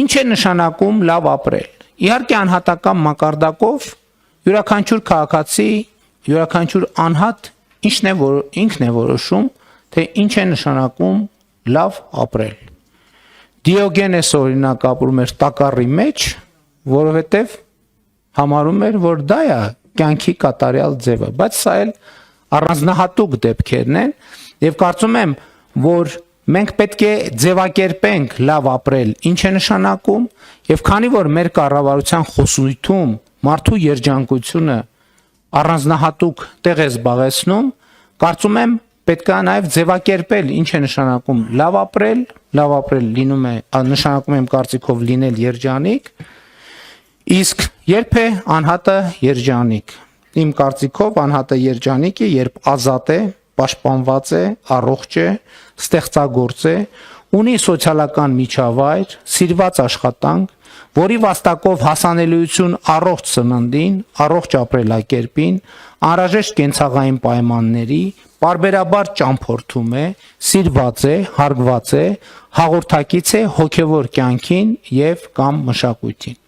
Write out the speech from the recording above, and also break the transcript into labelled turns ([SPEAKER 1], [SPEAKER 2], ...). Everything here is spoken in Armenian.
[SPEAKER 1] Ինչ է նշանակում լավ ապրել։ Իհարկե անհատական մակարդակով յուրաքանչյուր քաղաքացի, յուրաքանչյուր անհատ ինքն է որոշում, թե ինչ է նշանակում լավ ապրել։ Դիոգենես օրինակ ապրում էր տակառի մեջ, որովհետև համարում էր, որ դա է կյանքի կատարյալ ձևը, բայց սա էլ առանձնահատուկ դեպքերն են, եւ կարծում եմ, որ մենք պետք է ձևակերպենք լավ ապրել ինչ է նշանակում, եւ քանի որ մեր կառավարության խոսույթում մարդու երջանկությունը առանձնահատուկ տեղ է զբաղեցնում, կարծում եմ պետք է նաև ձևակերպել ինչ է նշանակում լավ ապրել լինում է նշանակում եմ կարծիքով լինել երջանիկ, իսկ երբ է անհատը երջանիկ։ Իմ կարծիքով անհատը երջանիկ է, երբ ազատ է, պաշտպանված է, առողջ է, ստեղծագործ է, ունի սոցիալական միջավայր, սիրված աշխատանք, որի վաստակով հասանելիություն առողջ սննդին, առողջ ապրելակերպին, անհրաժեշտ կենցաղային պայմանների, պարբերաբար ճամփորդում է, սիրված է, հարգված է, հաղորդակից է հոգևոր կյանքին եւ կամ մշակույթին։